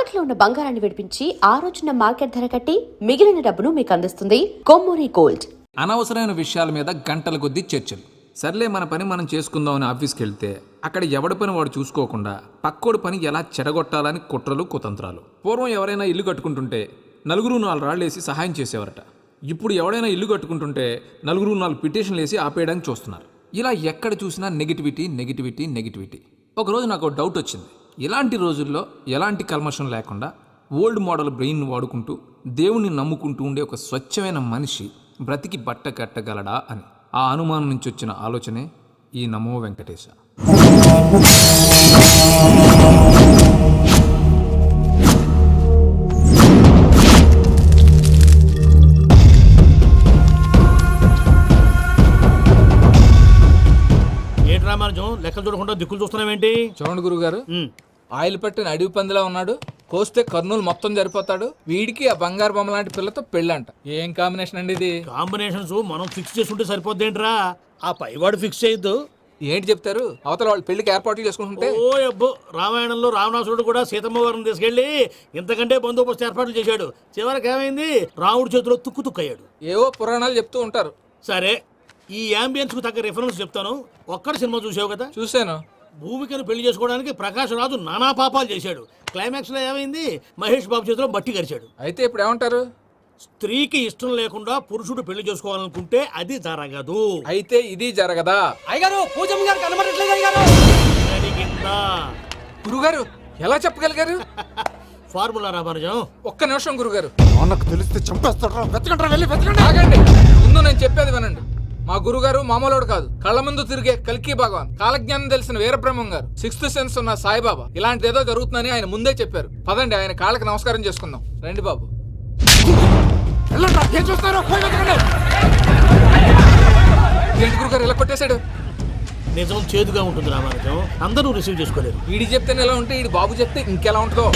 తాకట్లో ఉన్న బంగారాన్ని విడిపించి ఆ రోజున మార్కెట్ ధర కట్టి మిగిలిన డబ్బును మీకు అందిస్తుంది కొమ్మూరి గోల్డ్. అనవసరమైన విషయాల మీద గంటల కొద్దీ చర్చలు. సర్లే మన పని మనం చేసుకుందామని ఆఫీస్కి వెళ్తే అక్కడ ఎవడి పని వాడు చూసుకోకుండా పక్కోడి పని ఎలా చెడగొట్టాలని కుట్రలు కుతంత్రాలు. పూర్వం ఎవరైనా ఇల్లు కట్టుకుంటుంటే నలుగురు 4 రాళ్ళు వేసి సహాయం చేసేవారట. ఇప్పుడు ఎవడైనా ఇల్లు కట్టుకుంటుంటే నలుగురు 4 పిటిషన్లు వేసి ఆపేయడానికి చూస్తున్నారు. ఇలా ఎక్కడ చూసినా నెగిటివిటీ నెగిటివిటీ నెగిటివిటీ. ఒకరోజు నాకు డౌట్ వచ్చింది. ఇలాంటి రోజుల్లో ఎలాంటి కల్మషం లేకుండా ఓల్డ్ మోడల్ బ్రెయిన్ వాడుకుంటూ దేవుణ్ణి నమ్ముకుంటూ ఉండే ఒక స్వచ్ఛమైన మనిషి బ్రతికి బట్ట కట్టగలడా అని. ఆ అనుమానం నుంచి వచ్చిన ఆలోచనే ఈ నమో వెంకటేశ. ఏంటి రామానుజం లెక్కలు చూడకుండా దిక్కులు చూస్తున్నావేంటి? చూడండి గురుగారు, ఆయిల్ పట్టిన అడవి పందిలా ఉన్నాడు. కోస్తే కర్నూలు మొత్తం జరిపోతాడు. వీడికి ఆ బంగారు బొమ్మ లాంటి పిల్లతో పెళ్ళంట. ఏం కాంబినేషన్ అండి ఇది? కాంబినేషన్స్ మనం ఫిక్స్ చేసుకుంటే సరిపోద్దేంట్రా, ఆ పైవాడు ఫిక్స్ చేయొద్దు. ఏంటి చెప్తారు? అవతల వాళ్ళు పెళ్లికి ఏర్పాట్లు చేసుకుంటుంటే. ఓ అబ్బో, రామాయణంలో రావణాసురుడు కూడా సీతమ్మ వారిని తీసుకెళ్లి ఇంతకంటే బందోబస్తు ఏర్పాట్లు చేశాడు. చివరికి ఏమైంది? రాముడి చేతిలో తుక్కు అయ్యాడు. ఏవో పురాణాలు చెప్తూ ఉంటారు. సరే, ఈ యాంబియన్స్ కు తగ్గ రిఫరెన్స్ చెప్తాను. ఒక్కడి సినిమా చూసావు కదా? చూశాను. భూమికను పెళ్లి చేసుకోవడానికి ప్రకాష్ రాజు నానా పాపాలు చేశాడు. క్లైమాక్స్ లో ఏమైంది? మహేష్ బాబు చేతిలో బట్టి గరిచాడు. అయితే ఇప్పుడు ఏమంటారు? స్త్రీకి ఇష్టం లేకుండా పురుషుడు పెళ్లి చేసుకోవాలనుకుంటే అది జరగదు. అయితే ఇది జరగదా? అయ్యగారు, పూజమ్మ గారు కనబడట్లేదు అయ్యగారు. జరిగిందా? గురుగారు ఎలా చెప్పగలిగారు? ఫార్ములా రామానుజం. ఒక్క నిమిషం గురుగారు. నాకు తెలిస్తే చంపేస్తాడు. వెతకండి, వెళ్ళి వెతకండి. ఆగండి, ముందు నేను చెప్పేది వినండి. మా గురుగారు మామూలుడు కాదు. కళ్ళ ముందు తిరిగే కల్కి భగవాన్, కాలజ్ఞానం తెలిసిన వీరబ్రహ్మం గారు, 6th సెన్స్ ఉన్న సాయిబాబా. ఇలాంటిది ఏదో జరుగుతుందని ఆయన ముందే చెప్పారు. పదండి, ఆయన కాళ్ళకి నమస్కారం చేసుకుందాం. రండి బాబు. ఏంటి గురుగారు ఇలా కొట్టేశాడు? నిజం చేదుగా ఉంటుంది రామానుజం, అందరూ రిసీవ్ చేసుకోలేరు. వీడి చెప్తేనే ఎలా ఉంటే వీడి బాబు చెప్తే ఇంకెలా ఉంటుందో.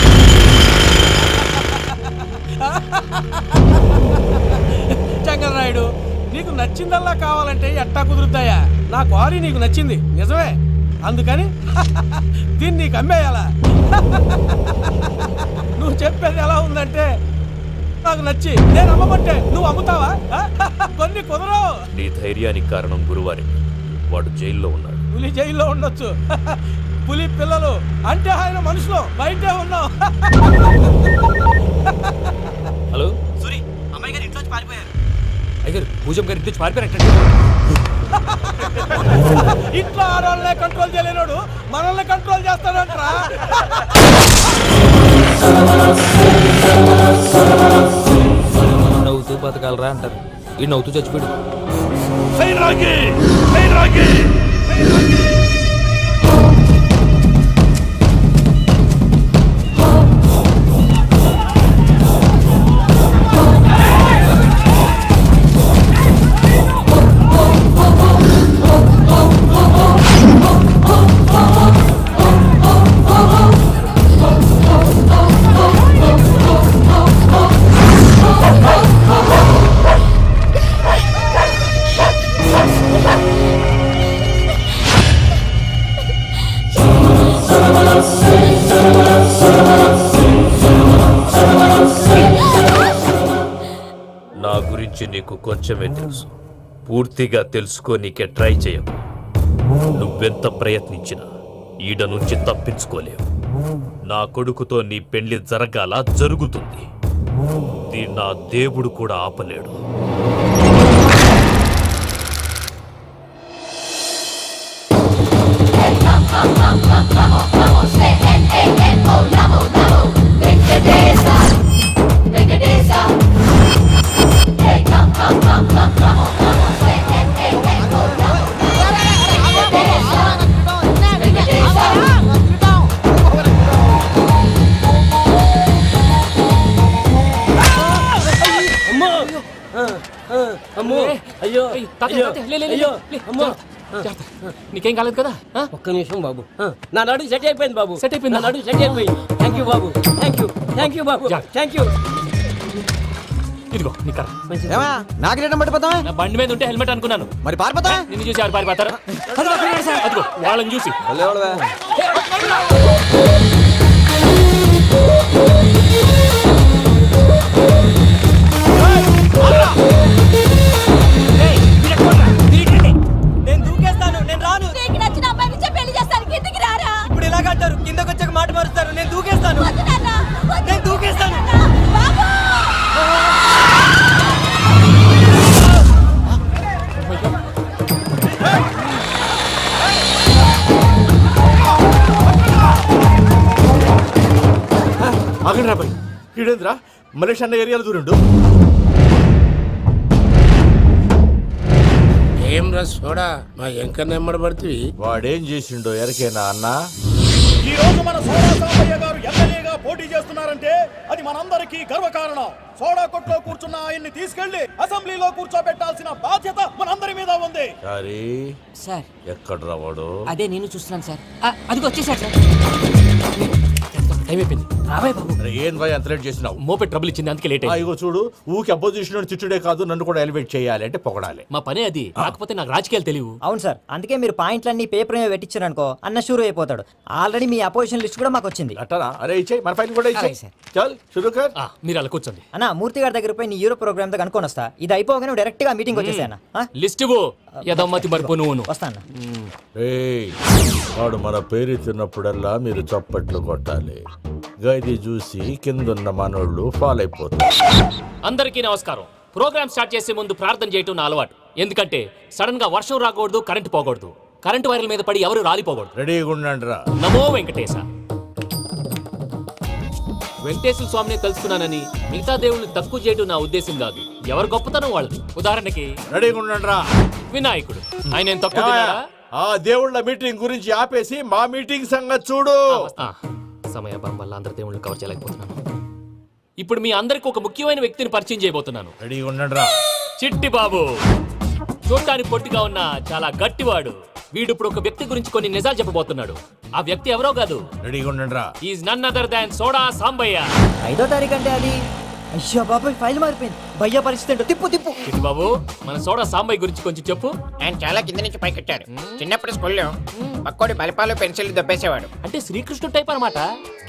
చంగనాయుడు, నీకు నచ్చిందల్లా కావాలంటే ఎట్టా కుదురుతాయా? నా క్వారీ నీకు నచ్చింది నిజమే, అందుకని దీన్ని నీకు అమ్మేయాలా? నువ్వు చెప్పేది ఎలా ఉందంటే నాకు నచ్చి నేను అమ్మమంటే నువ్వు అమ్ముతావా? కొన్ని కుదరవు. నీ ధైర్యానికి కారణం గురువారి. వాడు జైల్లో ఉన్నాడు. పులి జైల్లో ఉండొచ్చు, పులి పిల్లలు అంటే ఆయన మనుషులు బయటే ఉన్నావు. హలో సూరి, అమ్మాయి గారు ఇంట్లోంచి పారిపోయారు. అయ్యారు, పూజం గారి ఇంటి పారిపోయారంటే. ఇంట్లో ఆడవాళ్ళనే కంట్రోల్ చేయలేనోడు మనల్ని కంట్రోల్ చేస్తాడంట్రా. నవ్వుతూ బతకాలరా అంటారు, ఈ నవ్వుతూ చచ్చిపోయాడు. నా గురించి నీకు కొంచెమే తెలుసు. పూర్తిగా తెలుసుకోనీకే ట్రై చేయకు. నువ్వెంత ప్రయత్నించినా ఈడ నుంచి తప్పించుకోలేవు. నా కొడుకుతో నీ పెళ్లి జరగాల జరుగుతుంది. దీన్ని నా దేవుడు కూడా ఆపలేడు. నీకేం కాలేదు కదా? ఒక్క నిమిషం బాబు, నా నడు సెట్ అయిపోయింది బాబు. సెట్ అయిపోయింది, నా నడు సెట్ అయిపోయింది. Thank you Babu, thank you Babu, thank you. ఇదిగో నీ కర్ర. నాకు రేటం పడిపోతావా? నా బండి మీద ఉంటే హెల్మెట్ అనుకున్నాను. మరి పారిపోతా? నిన్ను చూసి ఎవరు పారిపోతారా? అదిగో వాళ్ళని చూసి. ఆగండి రాబాయ్ ఈడేంద్రా మలేషియా అన్న ఏరియాలో దూరండు. ఏం రా సోడా మా ఎంకర్ నెమ్మడి పడుతుంది. వాడేం చేసిండో ఎరకేనా అన్న? ఈ రోజు మన సోడా సాంబయ్య గారు ఎమ్మెల్యేగా పోటీ చేస్తున్నారంటే అది మనందరికీ గర్వకారణం. సోడా కొట్లో కూర్చున్న ఆయన్ని తీసుకెళ్లి అసెంబ్లీలో కూర్చోబెట్టాల్సిన బాధ్యత మనందరి మీద ఉంది. సారీ సార్ ఎక్కడ రావాడు? అదే నేను చూస్తున్నాను సార్. అదిగో వచ్చేసాడు సార్. టైం అయిపోయింది రాబాయ్ బాబు. అరే ఏం భయ అంత లేట్ చేసినావు? మోపెట్ ట్రబుల్ ఇచ్చింది అందుకే లేట్ అయింది. ఇగో చూడు ఊకి అపోజిషన్ తిట్టుడే కాదు నన్ను కూడా ఎలివేట్ చేయాలి అంటే పొగడాలి. మా పనే అది. కాకపోతే నాకు రాజకీయాలు తెలియవు. అవును సార్, అందుకే మీరు పాయింట్లన్నీ పేపర్ మీద పెట్టించారు అనుకో అన్న షూర్ అయిపోతాడు. ఆల్రెడీ మీ అపోజిషన్ లిస్ట్ కూడా మాకు వచ్చింది. అట్టనా? అరే ఇచ్చేయి మన ఫైల్ కూడా ఇచ్చేయి. అలాగే సార్. చల్ షురూ కర్. మీరు అలా కూర్చోండి. అన్న మూర్తి గారి దగ్గర పోయి నీ యూరో ప్రోగ్రామ్ దగ్గర అనుకోని వస్తా. ఇది అయిపోగానే డైరెక్ట్ గా మీటింగ్ వచ్చేసాను. లిస్ట్ ఇవ్వు. యదమ్మతి మరిపో నువ్వు. వస్తాను. ఏయ్ వాడు మన పేరు తిన్నప్పుడల్లా మీరు చప్పట్లు కొట్టాలి. గది చూసి కిందున్న మనోళ్ళు ఫాలో అయిపోతారు. అందరికీ నమస్కారం. ప్రోగ్రామ్ స్టార్ట్ చేసే ముందు ప్రార్థన చేయటం నా అలవాటు. ఎందుకంటే సడన్ గా వర్షం రాకూడదు, కరెంట్ పోకూడదు, కరెంట్ వైర్ల మీద పడి ఎవరు రాలిపోకూడదు. రెడీగా ఉండండి రా. నమో వెంకటేశ. వెంకటేశ్వర స్వామిని తెలుసుకున్నానని మిగతా దేవుళ్ళని తక్కువ చేయడం నా ఉద్దేశం కాదు. ఎవరు గొప్పతనం వాళ్ళది. ఉదాహరణకి రెడీగా ఉండండి రా. వినాయకుడు. ఆయన ఏం తక్కువ తిన్నాడా? ఆ దేవుళ్ళ మీటింగ్ గురించి ఆపేసి మా మీటింగ్ సంగతి చూడు. సమయాభావం వల్ల అందరి దేవుళ్ళని కవర్ చేయలేకపోతున్నాను. ఇప్పుడు మీ అందరికి ఒక ముఖ్యమైన వ్యక్తిని పరిచయం చేయబోతున్నాను. రెడీగా ఉండండి రా. చిట్టి బాబు. చూడటానికి పొట్టిగా ఉన్న చాలా గట్టివాడు. వీడు ఇప్పుడు ఒక వ్యక్తి గురించి కొన్ని నిజాలు చెప్పబోతున్నాడు. ఆ వ్యక్తి ఎవరో కాదు. రెడీగా ఉండండి రా. Is none other than soda Sambayya. 5వ తారీఖు అంటే అది. అయ్యో బాబాయ్ ఫైల్ మారిపోయింది. భయ్య పరిస్థితి ఏంటో తిప్పు తిప్పు. చిట్టి బాబు మన సోడా సాంబయ్య గురించి కొంచెం చెప్పు. ఆయన చాలా కింద నుంచి పైకెట్టాడు. చిన్నప్పుడు స్కూల్లో పక్కోడి బలిపాలు పెన్సిల్ దొబ్బేసేవాడు. అంటే శ్రీకృష్ణుడు టైప్ అనమాట.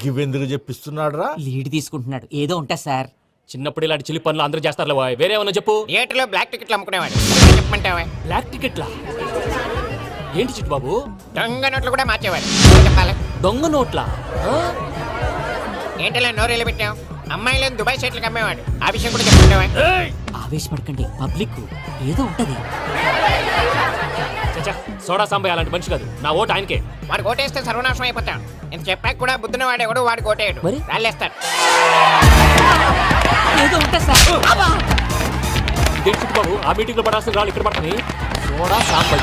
గివెందుకు చెప్పిస్తున్నాడు రా? లీడ్ తీసుకుంటున్నాడు. ఏదో ఉంటా సార్. చిన్నప్పుడు ఇలాంటి చిలి పనులు అందరూ చేస్తారు. వేరే ఏమన్నా చెప్పు. థియేటర్లో బ్లాక్ టికెట్లు అమ్ముకునేవాడు. చెప్పమంటావా? బ్లాక్ టికెట్లా? ఏంటి చిట్టు బాబు? దొంగ నోట్లు కూడా మార్చేవాడు. చెప్పాలి. దొంగ నోట్లా? ఏంటలా నోరేళ్ళు పెట్టావు? అమ్మాయిలను దుబాయ్ షర్ట్లకు అమ్మేవాడు. ఆ విషయం కూడా చెప్పమంటావా? ఆవేశపడకండి, పబ్లిక్ ఏదో ఉంటది. చచ్చా, సోడా సాంబయ్య అలాంటి మనిషి కాదు. నా ఓటు ఆయనకే. వాడు కోటేస్తే సర్వనాశనం అయిపోతాడు. నేను చెప్పాక కూడా బుద్ధిన వాడు ఎవడు వాడు కోటేయడు. మరి? రాళ్ళేస్తాడు. ఏదో ఉంటా సార్. ఏంటి చిట్టు బాబు ఆ మీటింగ్ లో పడాల్సిన రాళ్ళు ఇక్కడ పడతాయి. సోడా సాంబయ్య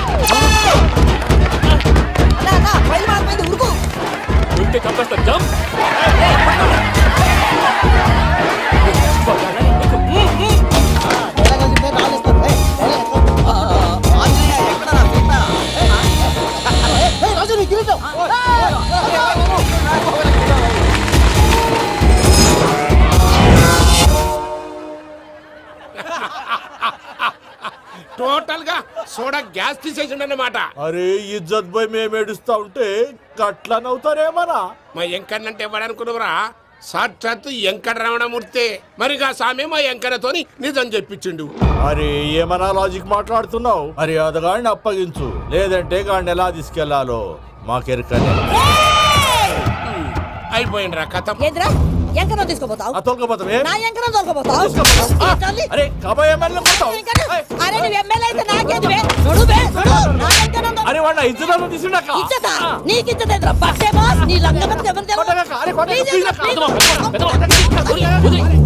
ఉంటే చంపేస్తా. జంప్. టోటల్ గా సోడా గ్యాస్ తీసేసిండు అన్నమాట. అరే ఇజ్జత్ పోయి మేము ఏడుస్తా ఉంటే గట్లా నవ్వుతారేమరా? మా ఎంకన్నంటే ఎవడనుకున్నావురా? సాక్షాత్తు ఎంకట రమణమూర్తి. మరిగా సామె మా ఎంకన్నతోని నిజం చెప్పించిండు. అరే ఏమన్నా లాజిక్ మాట్లాడుతున్నావు? మరి అదగాడిని అప్పగించు, లేదంటే గాడిని ఎలా తీసుకెళ్లాలో మాకెరకనే. అయిపోయిండ్రా కథ. ఎంకరం తీసుకోపోతావు. తొలకపోతావే? నా ఎంకరం తోలుకోపోతావు. అరే కాబోయే ఎమ్మెల్యే కొడతావు. అరే నువ్వు ఎమ్మెల్యే అయితే నాకేది బే? నడు బే, నడు. నా ఎంకరం అరే వాడిన ఇజ్జత్ తీసుకున్నాక ఇచ్చతా నీకు ఇచ్చదేంద్రా బస్సే బాస్. నీ లంగమని ఎవరు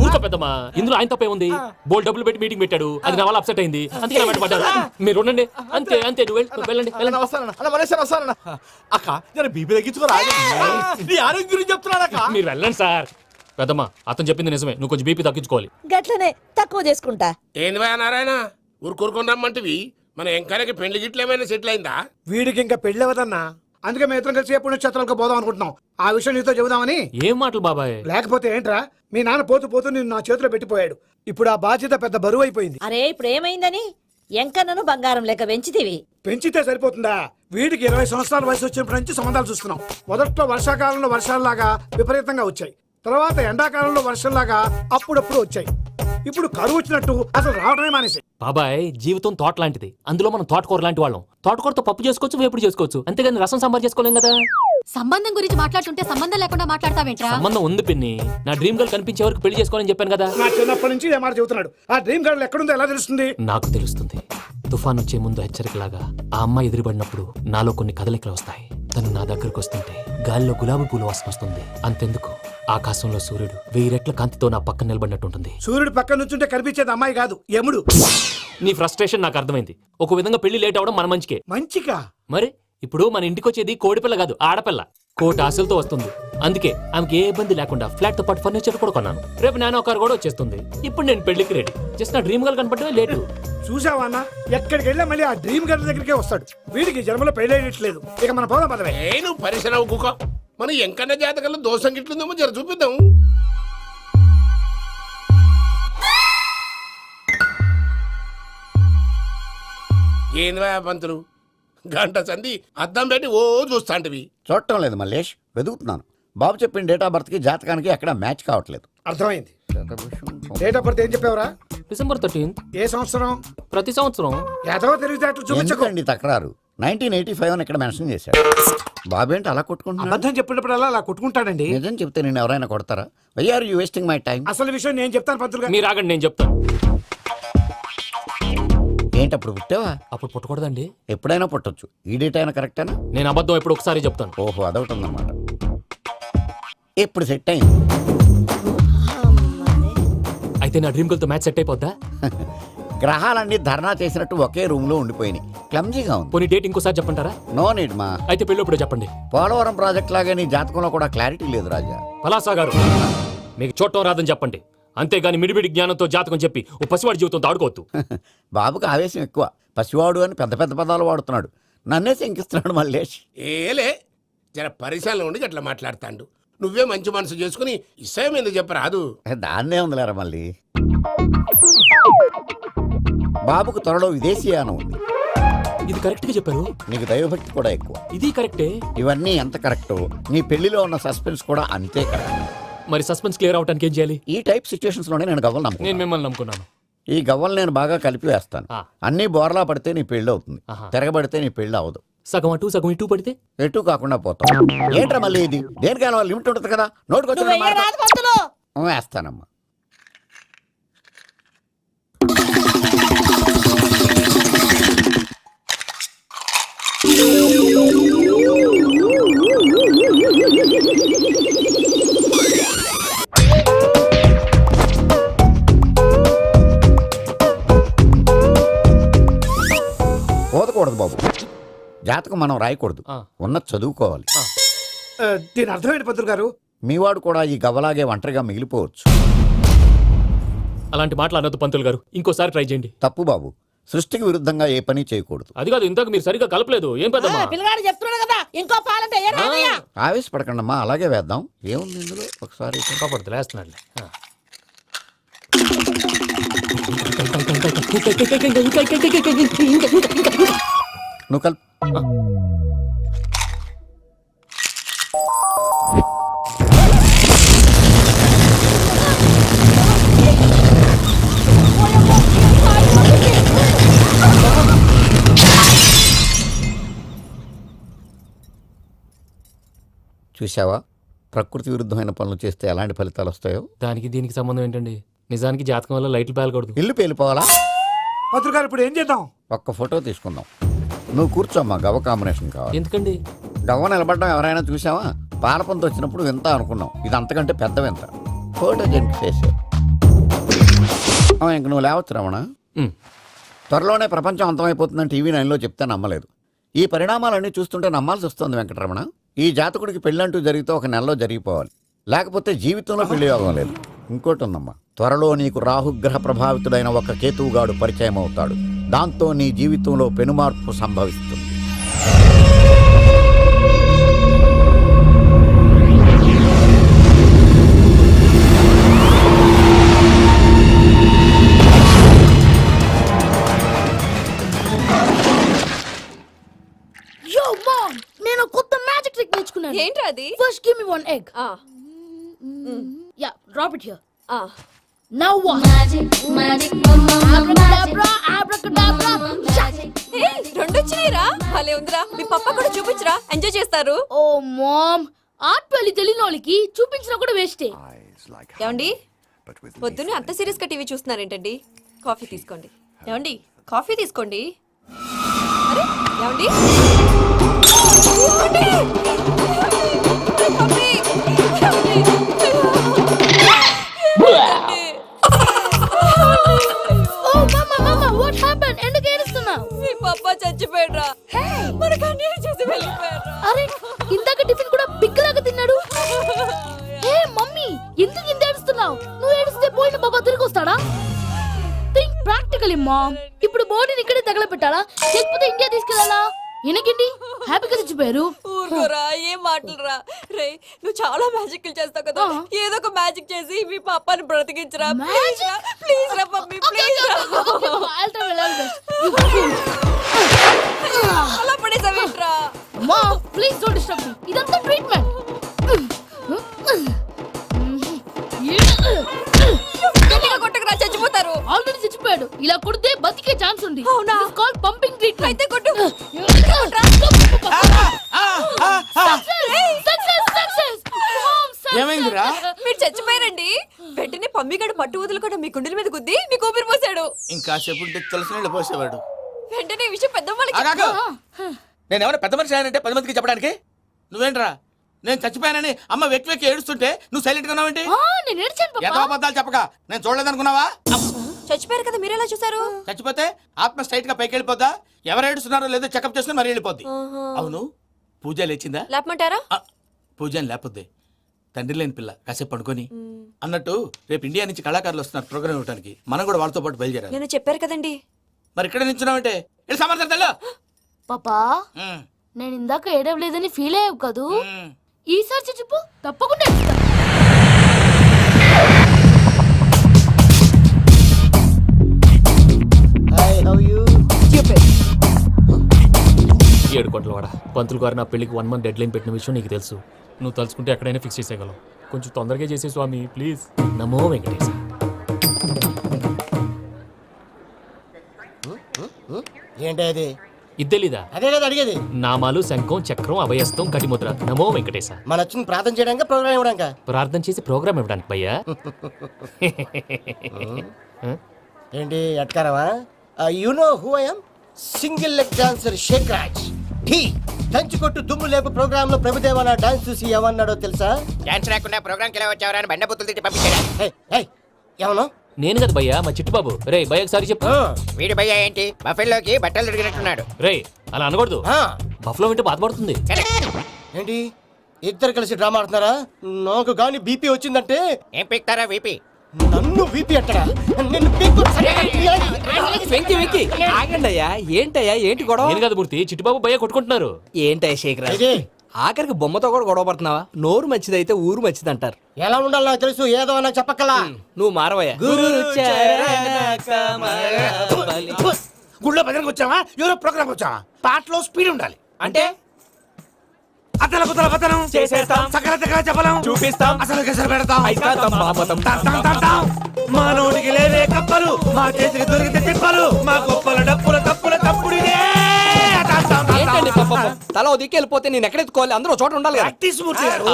ఊరుకో పెద్దమ్మా. ఇందులో ఆయన తప్పే ఉంది. బోల్ డబ్బులు పెట్టి మీటింగ్ పెట్టాడు. అది నా వల్ల అప్సెట్ అయింది. అందుకే నా వెంట పడ్డారు. మీరు ఉండండి. అంతే అంతే. నువ్వు వెళ్ళండి వెళ్ళండి. వస్తానన్న అక్క జర బీపీ తగ్గించుకోరా. నీ ఆరోగ్యం గురించి చెప్తున్నానక్క. మీరు వెళ్ళండి సార్. పెద్దమ్మా అతను చెప్పింది నిజమే. నువ్వు కొంచెం బీపీ తగ్గించుకోవాలి. గట్లనే తక్కువ చేసుకుంటా. ఏంది భయ నారాయణ ఊరుకూరుకొని రమ్మంటివి? మన ఎంకన్నకి పెళ్లి గిట్లు ఏమైనా సెటిల్ అయిందా? వీడికి ఇంకా పెళ్ళి అవ్వదన్నా. అందుకే మేము ఇద్దరం కలిసి పుణ్యక్షేత్రాలకు పోదాం అనుకుంటున్నాం. ఆ విషయం నీతో చెబుదామని. ఏం మాటలు బాబాయ్? లేకపోతే ఏంట్రా, మీ నాన్న పోతూ పోతూ నిన్ను నా చేతిలో పెట్టిపోయాడు. ఇప్పుడు ఆ బాధ్యత పెద్ద బరువు అయిపోయింది. అరే ఇప్పుడు ఏమైందని ఎంకన్నను బంగారం లెక్క పెంచితివి. పెంచితే సరిపోతుందా? వీడికి 20 సంవత్సరాల వయసు వచ్చినప్పటి నుంచి సంబంధాలు చూస్తున్నాం. మొదట్లో వర్షాకాలంలో వర్షాలలాగా విపరీతంగా వచ్చాయి. తర్వాత ఎండాకాలంలో వర్షంలాగా అప్పుడప్పుడు వచ్చాయి. ఇప్పుడు కరువు వచ్చినట్టు అసలు రావడమే మానేసి. బాబాయ్ జీవితం తోట లాంటిది. అందులో మనం తోటకూర లాంటి వాళ్ళం. తోటకూరతో పప్పు చేసుకోవచ్చు, వేపుడు చేసుకోవచ్చు. అంతేగాని రసం సాంబార్ చేసుకోలేం కదా. సంబంధం గురించి మాట్లాడుతుంటే సంబంధం లేకుండా మాట్లాడతావేంట్రా? సంబంధం ఉంది పిన్ని. నా డ్రీమ్ గర్ల్ కనిపించే వరకు పెళ్లి చేసుకోవాలని చెప్పాను కదా. నా చిన్నప్పటి నుంచి ఏ మాట చెబుతున్నాడు. ఆ డ్రీమ్ గర్ల్ ఎక్కడుందో ఎలా తెలుస్తుంది? నాకు తెలుస్తుంది. తుఫాన్ వచ్చే ముందు హెచ్చరికలాగా ఆ అమ్మాయి ఎదురుపడినప్పుడు నాలో కొన్ని కదలికలు వస్తాయి. తను నా దగ్గరకు వస్తుంటే గాలిలో గులాబీ పూలు వాసన వస్తుంది. అంతెందుకు ఆకాశంలో సూర్యుడు 1000 రెట్ల కాంతితో నా పక్కన నిలబడినట్టు ఉంటుంది. సూర్యుడు పక్కన నుంచుంటే కనిపించేది అమ్మాయి కాదు, యముడు. నీ ఫ్రస్ట్రేషన్ నాకు అర్థమైంది. ఒక విధంగా పెళ్లి లేట్ అవడం మన మంచికే. మంచిగా మరి ఇప్పుడు మన ఇంటికి వచ్చేది కోడిపిల్ల కాదు, ఆడపిల్ల. కోటి ఆశలతో వస్తుంది. అందుకే ఆమెకి ఏ ఇబ్బంది లేకుండా ఫ్లాట్ తో పాటు ఫర్నిచర్ కూడా కొన్నాను. రేపు నానో కారు కూడా వచ్చేస్తుంది. ఇప్పుడు నేను పెళ్లికి రెడీ. జస్ట్ నా డ్రీమ్ గల్ కనపడమే లేటు. చూసావా అన్న, ఎక్కడికి వెళ్ళా మళ్ళీ ఆ డ్రీమ్ గర్ల్ దగ్గరికే వస్తాడు. వీడికి జన్మలో పెళ్ళేయట్లేదు. ఇక మన పోదాం పదవే. నేను పరిశ్రమ కుక మన ఎంకన్న జాతకంలో దోషం గిట్లుందేమో జర చూపిద్దాం. ఏంద్రా పంతులు, గంట సంధి అద్దం పెట్టి ఓ చూస్తాంటివి. చూడటం లేదు మల్లేష్, వెతుకుతున్నాను. బాబు చెప్పిన డేట్ ఆఫ్ బర్త్ కి జాతకానికి ఎక్కడ మ్యాచ్ కావట్లేదు. అర్థమైంది. డేట్ ఆఫ్ బర్త్ ఏం చెప్పావురా? December 13th. ఏ సంవత్సరం? ప్రతి సంవత్సరం. ఏదో తెలివితేటలు చూపించకండి. ఎందుకండి తక్రారు? 1985 అని ఇక్కడ మెన్షన్ చేశాడు. బాబు ఏంటి అలా కొట్టుకుంటున్నాడు? అబద్ధం చెప్పినప్పుడు అలా కొట్టుకుంటాడండి. నిజం చెప్తే నేను ఎవరైనా కొడతారా? Why are you wasting my time? అసలు విషయం నేను చెప్తాను పంతులు గారు. మీరు ఆగండి, నేను చెప్తాను. ఏంటి అప్పుడు పుట్టావా? అప్పుడు పుట్టకూడదండి. ఎప్పుడైనా పుట్టొచ్చు. ఈ డేట్ అయినా కరెక్టేనా? నేను అబద్ధం ఎప్పుడు ఒకసారి చెప్తాను. ఓహో, అదొకటి ఉందన్నమాట. ఇప్పుడు సెట్ అయింది. అయితే నా డ్రీమ్ గల్ తో మ్యాచ్ సెట్ అయిపోద్దా? గ్రహాలన్నీ ధర్నా చేసినట్టు ఒకే రూమ్ లో ఉండిపోయినాయి. క్లమ్జీగా ఉంది. పోనీ డేట్ ఇంకోసారి చెప్పంటారా? నో నీడ్ మా. అయితే పెళ్ళప్పుడు చెప్పండి. పోలవరం ప్రాజెక్ట్ లాగే నీ జాతకంలో కూడా క్లారిటీ లేదు రాజా. పలాసా గారు, మీకు చూడటం రాదని చెప్పండి. అంతేగాని మిడిమిడి జ్ఞానంతో జాతకం చెప్పి ఓ పసివాడి జీవితంతో ఆడుకోవద్దు. బాబుకి ఆవేశం ఎక్కువ. పసివాడు అని పెద్ద పెద్ద పదాలు వాడుతున్నాడు. నన్నే శంకిస్తున్నాడు మల్లేష్. ఏలే జర పరిశ్రమలో ఉండి అట్లా మాట్లాడతాండు. నువ్వే మంచి మనసు చేసుకుని ఇష్టం ఎందుకు చెప్పరాదు? దాన్నే ఉందిలేరా మళ్ళీ. బాబుకు త్వరలో విదేశీయానం ఉంది. ఇది కరెక్ట్ గా చెప్పారు. నీకు దైవభక్తి కూడా ఎక్కువ. ఇది కరెక్టే. ఇవన్నీ ఎంత కరెక్టో నీ పెళ్లిలో ఉన్న సస్పెన్స్ కూడా అంతే కరెక్ట్. మరి సస్పెన్స్ క్లియర్ అవడానికి ఏం చేయాలి? ఈ టైప్ సిచ్యువేషన్స్ లోనే నేను గవ్వలు నమ్ముకున్నాను. నేను మిమ్మల్ని నమ్ముకున్నాను. ఈ గవ్వలు నేను బాగా కలిపి వేస్తాను. అన్ని బోర్లా పడితే నీ పెళ్లి అవుతుంది. తిరగబడితే నీ పెళ్లి అవదు. సగం అటు సగం ఇటు పడితే ఎటు కాకుండా పోతాం. ఏంట్రా మళ్ళీ ఇది? దేనికైనా లిమిట్ ఉంటుంది కదా. నువ్వు వెయ్యరాదు పంతులు. నోటుకొచ్చి వేస్తానమ్మా. పోదకూడదు బాబు. జాతకం మనం రాయకూడదు. ఉన్నది చదువుకోవాలి. దీని అర్థమైంది పంతులు గారు. మీవాడు కూడా ఈ గవ్వలాగే ఒంటరిగా మిగిలిపోవచ్చు. అలాంటి మాటలు అనొద్దు పంతులు గారు. ఇంకోసారి ట్రై చేయండి. తప్పు బాబు. సృష్టికి విరుద్ధంగా ఏ పని చేయకూడదు. అది కాదు, ఇంతకు మీరు సరిగ్గా కలపలేదు. ఏం పెద్దమ్మా? పిల్లగాడు చెప్తున్నాడు కదా, ఇంకో పాలంటే ఏ రాదయ్యా? ఆవేశపడకండమ్మా, అలాగే వేద్దాం. ఏముంది ఇందులో? ఒకసారి కాపాడుతు లేస్తున్నాడు. నువ్వు కల్. చూసావా, ప్రకృతి విరుద్ధమైన పనులు చేస్తే ఎలాంటి ఫలితాలు వస్తాయో. దానికి దీనికి సంబంధం ఏంటండి? నిజానికి జాతకం వల్ల లైట్లు పేలకూడదు. ఇల్లు పేలిపోవాలా? పంతులు గారు ఇప్పుడు ఏం చేద్దాం? ఒక్క ఫోటో తీసుకుందాం. నువ్వు కూర్చోమ్మా, గవ్వ కాంబినేషన్ కావాలి. ఎందుకండి? గవ్వ నిలబడడం ఎవరైనా చూసావా? పాలపంతో వచ్చినప్పుడు వింత అనుకున్నాం. ఇది అంతకంటే పెద్ద వింత. ఫోటో జెనిక్ చేసే ఇంక నువ్వు లేవచ్చు రమణ. త్వరలోనే ప్రపంచం అంతమైపోతుందని టీవీ 9లో చెప్తే నమ్మలేదు. ఈ పరిణామాలన్నీ చూస్తుంటే నమ్మాల్సి వస్తుంది వెంకటరమణ. ఈ జాతకుడికి పెళ్ళంటూ జరిగితే ఒక నెలలో జరిగిపోవాలి. లేకపోతే జీవితంలో పెళ్లి యోగం లేదు. ఇంకోటి ఉందమ్మా, త్వరలో నీకు రాహుగ్రహ ప్రభావితుడైన ఒక కేతువుగాడు పరిచయం అవుతాడు. దాంతో నీ జీవితంలో పెనుమార్పు సంభవిస్తుంది. నేను కొత్త మ్యాజిక్ ట్రిక్ నేర్చుకున్నాను. ఏంట్రా అది? First give me one egg. Yeah, drop it here. Now what? అబ్రాకడాబ్రా, అబ్రాకడాబ్రా. రెండు వచ్చినాయిరా. భలే ఉందిరా. మీ పప్ప కూడా చూపించరా, ఎంజాయ్ చేస్తారు. ఓ మామ్, ఆర్ట్ పెళ్లి తెలియని వాళ్ళకి చూపించినా కూడా వేస్టే. ఏమండి, పొద్దున్నే అంత సీరియస్ గా టీవీ చూస్తున్నారేంటండి? కాఫీ తీసుకోండి. ఏమండి, కాఫీ తీసుకోండి. అరే ఏమండి, ఏమండి? కాఫీ, ఏమండి? Practical ma'am. ఇప్పుడు బోర్డుని ఇక్కడే తగలబెట్టాలా లేకపోతే ఇండియా తీసుకెళ్ళాలా? ఎనకండి హ్యాపీగా చచ్చిపోయారు. ఊరుకోరా, ఏం మాటలురా. రే, నువ్వు చాలా మ్యాజిక్లు చేస్తావు కదా, ఏదో ఒక మ్యాజిక్ చేసి మీ పాపాని బ్రతికించరా. ప్లీజ్ రా మమ్మీ, ప్లీజ్ రా. అలా పడేసావేంట్రా? మా ప్లీజ్ డోంట్ డిస్టర్బ్ మీ. ఇదంతా ట్రీట్మెంట్. కొట్టకరా, చచ్చిపోతారు. ఆల్రెడీ చచ్చిపోయాడు. ఇలా కొడితే బతికే ఛాన్స్ ఉంది. అవునా? Call pumping treatment. అయితే కొట్టు. ఏమైందిరా? మీరు చచ్చిపోయారండి. వెంటనే పమ్మిగాడు పట్టు వదులుకుండా మీ గుండెల మీద గుద్ది మీకు ఊపిరి పోసాడు. ఇంకా చెప్పుంటే తెలిసిన పోసేవాడు. వెంటనే ఈ విషయం పెద్ద వాళ్ళకి నేను ఎవరైనా పెద్ద మనిషి ఆయనంటే 10 మందికి చెప్పడానికి. నువ్వేంట్రా నేను చచ్చిపోయానని అమ్మ వెక్కి వెక్కి ఏడుస్తుంటే నువ్వు సైలెంట్ గా ఉన్నావేంటి? నేను ఏడ్చాను పాపా. ఎంత అబద్ధాలు చెప్పక నేను చూడలేదనుకున్నావా? చచ్చిపోయారు కదా, మీరెలా చూసారు? చచ్చిపోతే ఆత్మ స్ట్రైట్ గా పైకి వెళ్ళిపోద్దా? ఎవరు ఏడుస్తున్నారో లేదో చెకప్ చేసుకుని మరీ వెళ్ళిపోద్ది. అవును, పూజ లేచిందా? లేపమంటారా? పూజ అని లేకపోద్ది. తండ్రి లేని పిల్ల కాసేపు పడుకొని. అన్నట్టు రేపు ఇండియా నుంచి కళాకారులు వస్తున్నారు ప్రోగ్రామ్ ఇవ్వడానికి. మనం కూడా వాళ్ళతో పాటు బయలుదేరాలి. నేను చెప్పారు కదండి. మరి ఇక్కడ నిల్చున్నావంటే వెళ్ళి సమర్థతలో. పాపా నేను ఇందాక ఏడవలేదని ఫీల్ అయ్యావు కదూ. ఈసారి చచ్చిపో, తప్పకుండా ఏడుస్తా. ఏడు కోట్ల వాడ పంతులు గారు నా పెళ్లికి 1 month డెడ్ లైన్ పెట్టిన విషయం నీకు తెలుసు. నువ్వు తలుచుకుంటే ఎక్కడైనా ఫిక్స్ చేసేయగలవు. కొంచెం తొందరగా చేసే స్వామి ప్లీజ్. నమో వెంకటేశ. ఏంటి అది? ఇద్దెలీదా? అదే కదా అడిగేది. నామాలు, శంఖం, చక్రం, అభయస్తం, కటిముద్ర. నమో వెంకటేశ. మన వచ్చింది ప్రార్థన చేయడానికి, ప్రోగ్రామ్ ఇవ్వడానికి. ప్రార్థన చేసి ప్రోగ్రామ్ ఇవ్వడానికి భయ్యా. ఏంటి ఎట్కారవా? You know who I am? Single leg dancer Shaik Raj. టీ దంచి కొట్టు దుమ్ము లేపు ప్రోగ్రామ్ లో ప్రభుదేవ నా డాన్స్ చూసి ఏమన్నాడో తెలుసా? డాన్స్ రాకుండా ప్రోగ్రామ్ కి ఎలా వచ్చావరా అని బండబుద్ధులు తిట్టి పంపించాడు. ఏమన్నా? నేను కదా భయ్యా, మా చిట్టుబాబు. రే భయ్య ఒకసారి చెప్పు. వీడి భయ్య ఏంటి బఫెల్లోకి బట్టలు తిరిగినట్టున్నాడు. రే అలా అనకూడదు. బఫ్లో వింటే బాధపడుతుంది. ఏంటి ఇద్దరు కలిసి డ్రామా ఆడుతున్నారా? నాకు గాని బీపీ వచ్చిందంటే ఏం పీక్తారా వీపీ? నన్ను బీపీ అట్టడా? నిన్ను పీక్కు. ఆగండి అయ్యా, ఏంటయ్యా ఏంటి గొడవ? నేను కదా మూర్తి, చిట్టుబాబు భయ్య కొట్టుకుంటున్నారు. ఏంటయ్యా శేఖరా, ఆఖరికి బొమ్మతో కూడా గొడవ పడుతున్నావా? నోరు మంచిదైతే ఊరు మంచిది అంటారు. ఎలా ఉండాలి నాకు తెలుసు, ఏదో నాకు చెప్పక్కలా. నువ్వు మారవయ్యా. గుళ్ళో భజనకు వచ్చావా? ఎవరో ప్రోగ్రామ్ వచ్చావా? పాటలో స్పీడ్ ఉండాలి. అంటే అతల కుతల పతనం చేసేస్తాం, సకల దగ్గర చెప్పలేం, చూపిస్తాం, అసలు గసలు పెడతాం. అయితాం, బాపతం. మా నోటికి లేవే కప్పలు, మా చేతికి దొరికితే తిప్పలు, మా గొప్పల డప్పుల తప్పుల తప్పుడిదే. ఏంటండి పాపం? తల ఓ దిక్కు వెళ్ళిపోతే నేను ఎక్కడెత్తుకోవాలి? అందరూ ఒక చోట ఉండాలి కదా. ప్రాక్టీస్ మూర్తి గారు.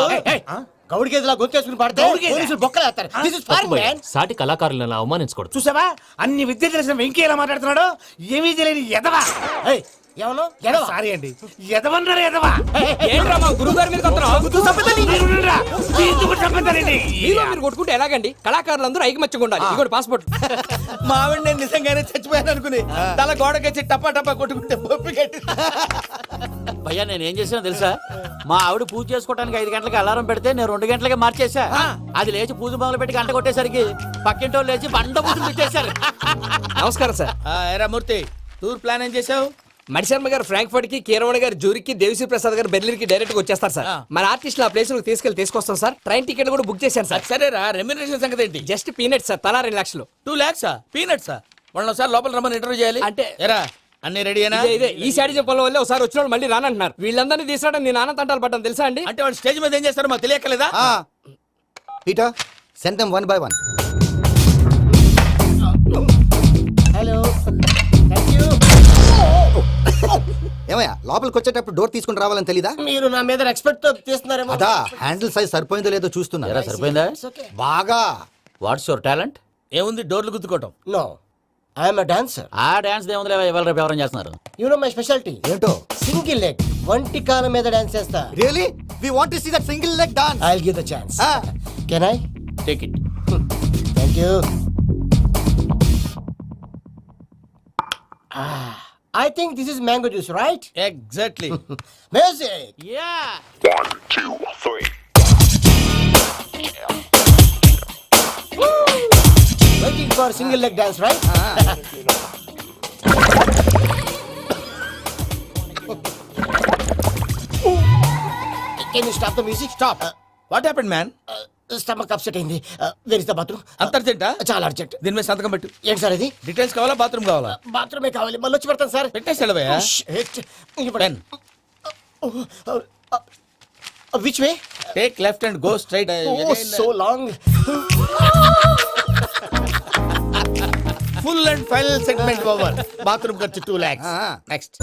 గౌడికి ఎదులా గొంతేసుకుని పాడితే పోలీసులు బొక్కలు వేస్తారు. This is foreign, man. సాటి కళాకారులను అవమానించకూడదు. చూసావా అన్ని విద్య తెలిసిన వెంకీ ఎలా మాట్లాడుతున్నాడు? ఏమీ తెలియని ఎదవా. ఏమన్నా సారీ అండి, ఎదవన్నారు ఎదవా. ఏంట్రా మా గురువు గారి మీద మీరు కొట్టుకుంటే ఎలాగండి? కళాకారులందరూ ఐకమత్యంగా ఉండాలి. ఇదిగోటి పాస్పోర్ట్. మా ఆవిడ నేను నిజంగానే చచ్చిపోయాను అనుకుని తల గోడకొచ్చి టపా టపా కొట్టుకుంటే బొప్పి కట్టి. భయ్యా నేను ఏం చేసినా తెలుసా? మా ఆవిడ పూజ చేసుకోవడానికి 5 గంటలకి అలారం పెడితే నేను 2 గంటలకే మార్చేసా. అది లేచి పూజ మొదలు పెట్టి గంట కొట్టేసరికి పక్కింటో లేచి బండ పూజలు పెట్టేశారు. నమస్కారం సార్. ఎరా మూర్తి, టూర్ ప్లాన్ ఏం చేసావు? మణిశర్మ గారు ఫ్రాంక్ఫర్ట్ కి, కీరవాణి గారు జూరిక్, దేవిశ్రీ ప్రసాద్ గారు బెర్లిన్ కి డైరెక్ట్ గా వచ్చేస్తారు సార్. మన ఆర్టిస్ట్ ఆ ప్లేస్ తీసుకొస్తాం సార్. ట్రైన్ టికెట్ కూడా బుక్ చేశాను సార్. సరేరా, రెమ్యూనరేషన్ సంగతి ఏంటి? జస్ట్ పీనట్స్ సార్, తలా 2 లక్షలు. 2 lakhs పీనట్సా? వాళ్ళని ఒకసారి లోపల రమ్మని ఇంటర్వ్యూ చేయాలి. అంటే ఎరా అన్ని రెడీనా? ఇదే ఈ సైడ్ చెప్పడం వల్ల ఒకసారి వచ్చిన మళ్ళీ రానంటున్నారు. వీళ్ళందరినీ తీసుకురావడం నేను ఆనంద తంటాలు పడ్డాను తెలుసా అండి. అంటే వాళ్ళు స్టేజ్ మీద ఏం చేస్తారో మాకు తెలియకలేదా? Peter send them 1 by 1. Hello, thank you. ఏమయ్యా లోపలికి వచ్చేటప్పుడు డోర్ తీసుకుని రావాలని తెలీదా? మీరు నా మీద ఎక్స్పెక్ట్ తో తీస్తున్నారేమో. అదా హ్యాండిల్ సైజ్ సరిపోయిందో లేదో చూస్తున్నా. సరిపోయిందా? బాగా. What's your talent? ఏముంది డోర్లు గుద్దుకోవటం. No, I'm a dancer. ఆ డాన్స్ దేవుందిలే, ఇవాళ రేపు ఎవరైనా చేస్తున్నారు. యు నో మై స్పెషాలిటీ ఏంటో? సింగిల్ లెగ్, వంటి కాలం మీద డాన్స్ చేస్తా. Really we want to see that single leg dance. I will give the chance. Can I take it. Thank you. I think this is mango juice, right? Exactly. Music. Yeah. 1, 2, 3. Waiting for for single leg dance right? Can you stop the music? Stop. What happened man? Stomach upset అయింది. Where is the bathroom? అంత అర్జెంటా? చాలా urgent. దీని మీద సంతకం పెట్టు. ఏంటి sir ఇది? డీటెయిల్స్ కావాలా బాత్రూమ్ కావాలా? బాత్రూమే కావాలి, మళ్ళీ వచ్చి పెడతాను సార్. పెట్టేసి వెళ్ళవయ్యా. Pen. Which way? Take left and go straight. So long. Full and final segment over. Bathroom ఖర్చు 2 lakhs. నెక్స్ట్.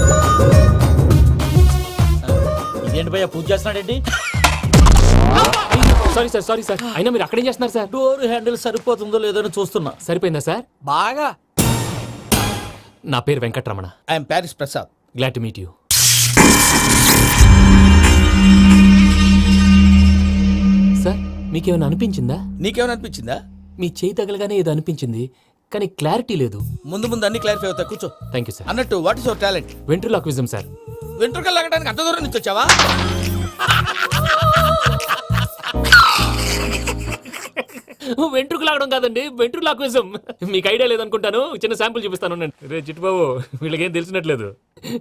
ఇదేంటి భయ్యా పూజ చేస్తున్నాడేంటి? సారీ సార్ అయినా మీరు అక్కడేం చేస్తున్నారు సార్? డోర్ హ్యాండిల్ సరిపోతుందో లేదో అని చూస్తున్నా. సరిపోయిందా సార్? బాగా. నా పేరు Venkataramana. I'm Paris Prasad. Glad to meet you. Sir మీకేమైనా అనిపించిందా? నీకేమైనా అనిపించిందా? మీ చేయి తగలగానే ఏదో అనిపించింది కానీ క్లారిటీ లేదు. ముందు అన్ని క్లారిఫై అవుతాయి. కూర్చో. Thank you sir. అన్నట్టు what is your talent? Ventriloquism sir. వెంట్రుకలు లాగడానికి అంత దూరం నుంచి వచ్చావా? వెంట్రుకు లాగడం కాదండి, వెంట్రులాక్విజం. మీకు ఐడియా లేదనుకుంటాను, చిన్న శాంపుల్ చూపిస్తాను. రే చిట్టుబాబు, వీళ్ళకేం తెలిసినట్లేదు.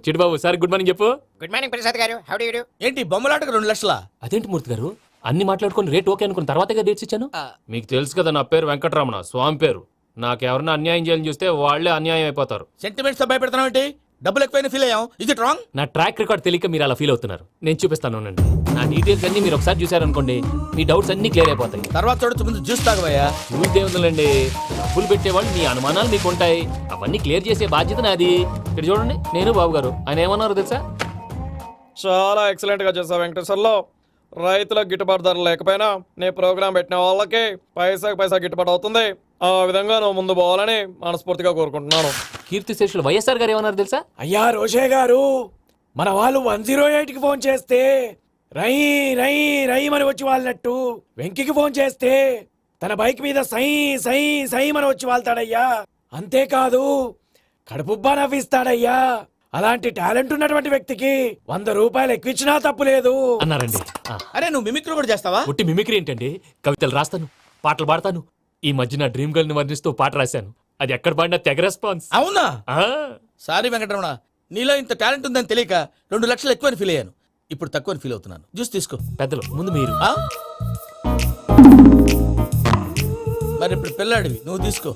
చిట్టుబాబు సార్ గుడ్ మార్నింగ్ చెప్పు. గుడ్ మార్నింగ్ ప్రసాద్ గారు. How do you do? ఏంటి బొమ్మలాటకు 2 లక్షలా? అదేంటి మూర్తి గారు, అన్ని మాట్లాడుకుని రేట్ ఓకే అనుకున్న తర్వాతగా డేట్స్ ఇచ్చాను. మీకు తెలుసు కదా నా పేరు వెంకటరమణ, స్వామి పేరు. నాకెవరన్నా అన్యాయం చేయాలని చూస్తే వాళ్ళే అన్యాయం అయిపోతారు. సెంటిమెంట్స్ తో భయపెడతావు ఏంటి? డబ్బులు ఎక్కువైనా ఫీల్ అయ్యాం. Is it wrong? నా ట్రాక్ రికార్డ్ తెలియక మీరు అలా ఫీల్ అవుతున్నారు. నేను చూపిస్తాను ఉండండి. నా డీటెయిల్స్ అన్ని మీరు ఒకసారి చూసారనుకోండి, మీ డౌట్స్ అన్ని క్లియర్ అయిపోతాయి. తర్వాత చూడొచ్చు, ముందు జ్యూస్ తాగవయ్యా. చూస్తే ఉందండి, డబ్బులు పెట్టేవాళ్ళు మీ అనుమానాలు మీకు ఉంటాయి, అవన్నీ క్లియర్ చేసే బాధ్యత నాది. ఇక్కడ చూడండి, నేను బాబు గారు. ఆయన ఏమన్నారు తెలుసా? చాలా ఎక్సలెంట్ గా చేసావు వెంకటేశ్వర్లో. రైతులకు గిట్టుబాటు ధర లేకపోయినా నీ ప్రోగ్రాం పెట్టిన వాళ్ళకి పైసాకి పైసా గిట్టుబాటు అవుతుంది. ఆ విధంగా నువ్వు ముందు పోవాలని మనస్ఫూర్తిగా కోరుకుంటున్నాను. కీర్తి శేషులు వైఎస్ఆర్ గారు ఏమన్నారు తెలుసా? అయ్యా రోషే గారు, మన వాళ్ళు 108కి ఫోన్ చేస్తే రై రై రై అని వచ్చి వాళ్ళనట్టు, వెంకికి ఫోన్ చేస్తే తన బైక్ మీద సై సై సై అని వచ్చి వాళ్తాడయ్యా. అంతేకాదు కడుపుబ్బా నవ్విస్తాడయ్యా. అలాంటి టాలెంట్ ఉన్నటువంటి వ్యక్తికి 100 రూపాయలు ఎక్కువిచ్చినా తప్పు లేదు అన్నారండి. అరే నువ్వు మిమిక్రీ కూడా చేస్తావా? పుట్టి మిమిక్రీ ఏంటండి, కవితలు రాస్తాను, పాటలు పాడతాను. ఈ మధ్య నా డ్రీమ్ గర్ల్ ని వర్ణిస్తూ పాట రాశాను, అది ఎక్కడ పాడినా తెగ రెస్పాన్స్. అవునా? ఆ, సారీ వెంకటరమణ, నీలో ఇంత టాలెంట్ ఉందని తెలియక 2 లక్షలు ఎక్కువని ఫీల్ అయ్యాను. ఇప్పుడు తక్కువని ఫీల్ అవుతున్నాను. జ్యూస్ తీసుకో. పెద్దలు ముందు మీరు. ఆ? మరి ఇప్పుడు పిల్లాడివి, నువ్వు తీసుకో.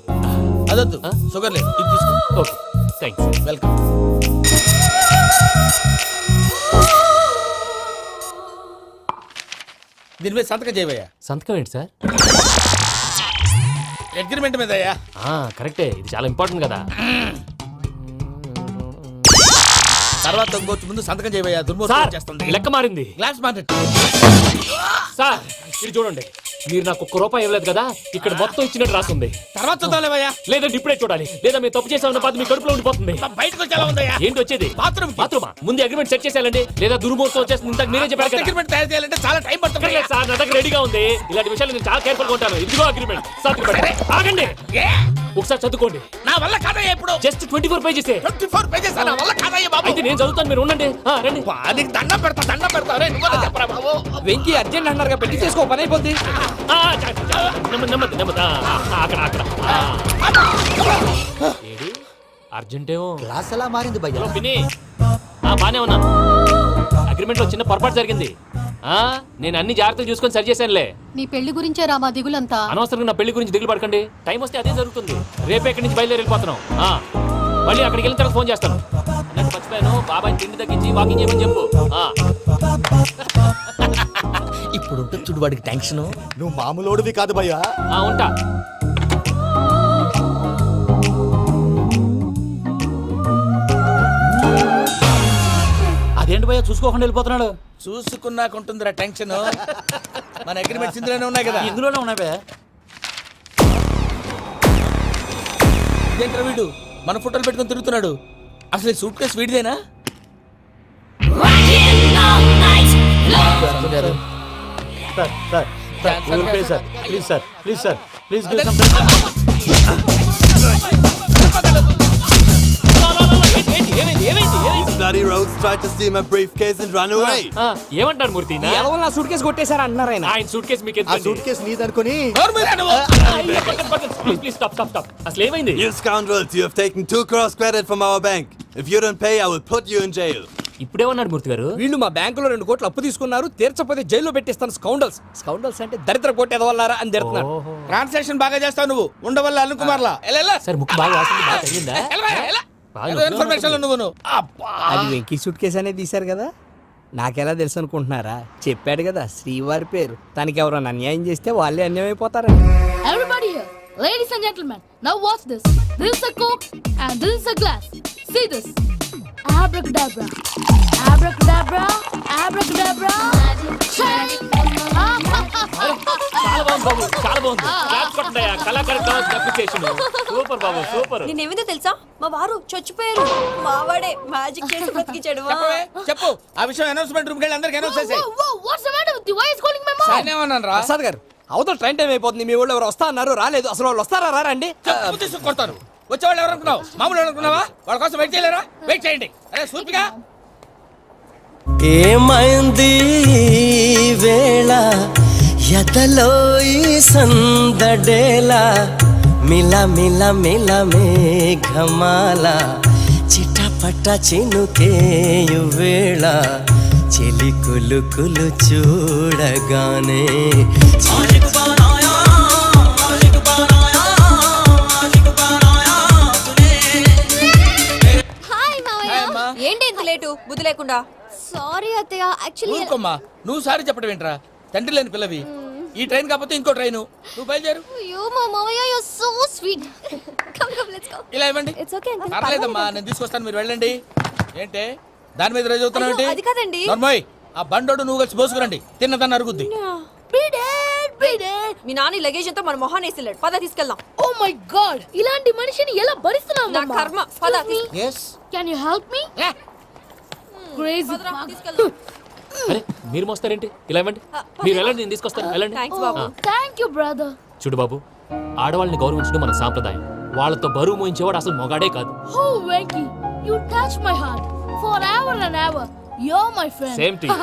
అదొద్దు, షుగర్ లేదు, ఇది తీసుకో. Okay thanks. వెల్కమ్. దీని మీద సంతకం చేయవయ్యా. సంతకం ఏంటి సార్? అగ్రిమెంట్ మీద అయ్యా. కరెక్టే, ఇది చాలా ఇంపార్టెంట్ కదా. తర్వాత ఇంకొచ్చి ముందు సంతకం చేయవయ్యా. సార్ దుర్మోహం చేస్తుంది. లెక్క మారింది. Glass market. సార్ ఇది చూడండి, మీరు నాకు ₹1 ఇవ్వలేదు కదా, ఇక్కడ మొత్తం ఇచ్చినట్టు రాస్తుంది. తర్వాత చూద్దాంలేవయ్యా. లేదంటే ఇప్పుడే చూడాలి, లేదా మీరు తప్పు చేసామన్న బాధ మీ కడుపులో ఉండిపోతుంది. బయటకు వచ్చి ఎలా ఉందయ్యా? ఏంటి వచ్చేది? బాత్రూమ్ బాత్రూమా? ముందు అగ్రిమెంట్ సెట్ చేసేయాలండి, లేదా దుర్మూర్తం వచ్చేస్తుంది. ఇంతకు మీరే చెప్పారు కదా. అగ్రిమెంట్ తయారు చేయాలంటే చాలా టైం పడుతుంది. లేదు సార్, నా దగ్గర రెడీగా ఉంది. ఇలాంటి విషయాలు నేను చాలా కేర్ఫుల్ గా ఉంటాను. ఇదిగో అగ్రిమెంట్. ఆగండి, ఒకసారి చదువుకోండి. నా వల్ల కాదయ్యా. ఇప్పుడు జస్ట్ 24 పేజెస్. 24 పేజెస్ నా వల్ల కాదయ్యా బాబు. అయితే నేను చదువుతాను, మీరు ఉండండి. రండి. నీకు దండం పెడతా. రే నువ్వు చెప్పరా బాబు. వెంకీ అర్జెంట్ అన్నారుగా, పెళ్లి చేసుకో, పని అయిపోద్ది. నెమ్మది అక్కడ. ఏడి అర్జెంటేమో. క్లాస్ ఎలా మారింది భయ్యా? హలో పిన్ని, బానే ఉన్నాను. అగ్రిమెంట్ లో చిన్న పొరపాటు జరిగింది. నేను అన్ని జాగ్రత్తలు చూసుకొని సరి చేశానులే. నీ పెళ్లి గురించే రా మా దిగులంతా. అనవసరంగా నా పెళ్లి గురించి దిగులు పడకండి. టైం వస్తే అదే జరుగుతుంది. రేపే ఇక్కడి నుంచి బయలుదేరి వెళ్ళిపోతున్నాం. మళ్ళీ అక్కడికి వెళ్ళిన తర్వాత ఫోన్ చేస్తాను. నాకు మర్చిపోయాను, బాబాయ్ తిండి తగ్గించి వాకింగ్ చేయమని చెప్పు. ఇప్పుడు ఉంటుంది చూడు వాడికి టెన్షన్. నువ్వు మామూలోడివి కాదు భయ్యా. ఉంటా. అదేంటి భయ్యా చూసుకోకుండా వెళ్ళిపోతున్నాడు? చూసుకున్నాక ఉంటుందిరా టెన్షన్. మన అగ్రిమెంట్స్ ఇందులోనే ఉన్నాయి కదా. ఇందులోనే ఉన్నాయి భయ్యా. ఇదేంట్రా వీడు మన ఫోటోలు పెట్టుకొని తిరుగుతున్నాడు? అసలు ఈ సూట్ కేసు వీడిదేనా? ఏమంటారు మూర్తి? నా సూట్ కేసు కొట్టేశారు అన్నారు ఆయన. ఆయన సూట్ కేసు మీకు సూట్ కేసు నీదనుకుని ప్లీజ్ స్టాప్ అసలు ఏమైంది? You scoundrels, you have taken 2 crores credit from our bank. If you don't pay, I will put you in jail. ఇప్పుడేమన్నాడు మూర్తి గారు? వీళ్ళు మా బ్యాంకులో 2 కోట్లు అప్పు తీసుకున్నారు, తీర్చపోతే జైల్లో పెట్టిస్తాను. స్కౌండల్స్ అంటే దరిద్ర కోట ఎదవల్లారా అని తిడుతున్నారు. ట్రాన్సాక్షన్ బాగా చేస్తావు నువ్వు, ఉండవల్ల అల్లు కుమార్లా. సరే ముక్కు బాగా వాసింది, బాగా తగ్గిందా? ఇన్ఫర్మేషన్ నువ్వు అది వెంకీ సూట్ కేసు అనేది తీశారు కదా, నాకెలా తెలుసు అనుకుంటున్నారా? చెప్పాడు కదా శ్రీవారి పేరు. తనకి ఎవరైనా అన్యాయం చేస్తే వాళ్ళే అన్యాయం అయిపోతారని. Everybody here, ladies and gentlemen, now watch this. This is a Coke and this is a glass. See this. Abracadabra. Abracadabra. Abracadabra. Shake. చాలా బాగుంది బాబు, చాలా బాగుంది. క్లాప్స్ కొట్టండియా, కళాకారు డాన్స్ అప్రిసియేషన్. సూపర్ బాబు, సూపర్. నేనేమిందో తెలుసా, మా వారు చచ్చిపోయారు. మావాడే మ్యాజిక్ చేసి బ్రతికించాడు. చెప్పు ఆ విషయం అనౌన్స్మెంట్ రూమ్ కెళ్ళి అందరికి అనౌన్స్ చేసేయ్. Whoa, what's the matter with you? Why is calling my mom? నేనేమన్నాను రా ప్రసాద్ గారు, అవతల ట్రైన్ టైం అయిపోతుంది, మీ వాళ్ళు ఎవరు వస్తా అన్నారు, రాలేదు. అసలు వాళ్ళు వస్తారా రా రండి కొడతారు. వచ్చేవాళ్ళు ఎవరు అనుకున్నావు? మామూలు అనుకున్నావా? వాళ్ళ కోసం వెయిట్ చేయలేరా? వెయిట్ చేయండి. అరే సూర్పిగా ఏమైంది వేళ ఎదలో ఈ సందడేలా మిల మిల మిల మేఘమాల చిటపట చినుకేయు వేళ చెలి కులు కులు చూడగానే హాయ్ మావయ్య. ఏంటి ఇంత లేటు? బుద్ధి లేకుండా. సారీ అత్తయ్య, యాక్చువల్లీ ఊరుకోమ్మా, నువ్వు సారీ చెప్పడం ఏంట్రా? తండ్రి లేని పిల్లవి. ఈ ట్రైన్ కాకపోతే ఇంకో ట్రైన్, నువ్వు బయలుదేరు. అయ్యో మా మావయ్య, you are so sweet. Come come let's go. ఇలా ఇవ్వండి. It's okay uncle. పర్లేదమ్మా, నేను తీసుకొస్తాను, మీరు వెళ్ళండి. ఏంటే దాని మీద రోజు అవుతున్నావు ఏంటి? అది కాదండి. నర్మోయ్, ఆ బండోడు నువ్వు కలిసి పోసుకురండి, తిన్నదాన్ని అరుగుద్ది. మీ నాని లగేజ్ అంతా మన మొహాన్ వేసిల్లాడు. పద తీసుకెళ్దాం. Oh my god, ఇలాంటి మనిషిని ఎలా భరిస్తున్నావు? నా కర్మ. పద yes Can you help me? Crazy. తీసుకెళ్దాం. అరే మీరు మోస్తారేంటి? ఇలా ఇవ్వండి, మీరు వెళ్ళండి, నేను తీసుకొస్తాను. వెళ్ళండి. Thanks Babu. Thank you, brother. చూడు బాబు, ఆడవాళ్ళని గౌరవించడం మన సాంప్రదాయం. వాళ్ళతో బరువు మోయించేవాడు అసలు మొగాడే కాదు. Oh, Venky, you touch my heart forever and ever. You're my friend. Same to you.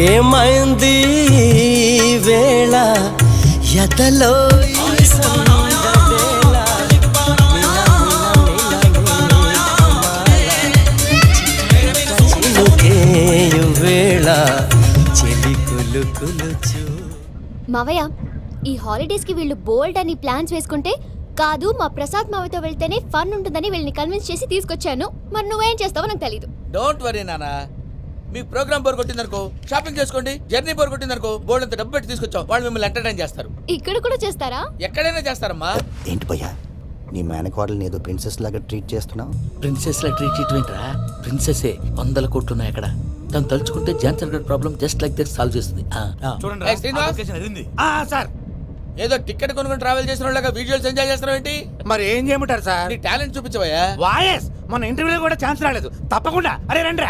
ఏమైంది వేళ ఎదలో ఈ సందడేల చినుకేయు వేళ చెలి కులు కులు చూ. మావయ్య, ఈ హాలిడేస్ కి వీళ్ళు బోల్డ్ అని ప్లాన్స్ వేసుకుంటే కాదు మా ప్రసాద్ మావయ్యతో వెళ్తేనే ఫన్ ఉంటుందని వీళ్ళని కన్విన్స్ చేసి తీసుకొచ్చాను. మరి నువ్వేం చేస్తావో నాకు తెలీదు. డోంట్ వరీ నానా, మీ ప్రోగ్రామ్ బోర్ కొట్టిందనుకో షాపింగ్ చేసుకోండి, జర్నీ బోర్ కొట్టిందనుకో బోర్డు అంత డబ్బు పెట్టి తీసుకొచ్చాం, వాళ్ళు మిమ్మల్ని ఎంటర్టైన్ చేస్తారు. ఇక్కడ కూడా చేస్తారా? ఎక్కడైనా చేస్తారమ్మా. ఏంటి భయ్యా, నీ మేనకోడల్ని ఏదో ప్రిన్సెస్ లాగా ట్రీట్ చేస్తున్నావు? ప్రిన్సెస్ లా ట్రీట్ చేయటమేంట్రా? ప్రిన్సెసే 100 కోట్లు ఉన్నాయి అక్కడ. తను తలుచుకుంటే జాన్సన్ గడ్ problem just like that solve చేస్తుంది. చూడండి సార్, ఏదో టికెట్ కొనుక్కొని ట్రావెల్ చేసిన వాళ్ళగా విజువల్స్ ఎంజాయ్ చేస్తున్నావు ఏంటి? మరి ఏం చేయమంటారు సార్? నీ టాలెంట్ చూపించవయ్యా. వాయస్ మన ఇంటర్వ్యూలో కూడా ఛాన్స్ రాలేదు. తప్పకుండా అరే రండి.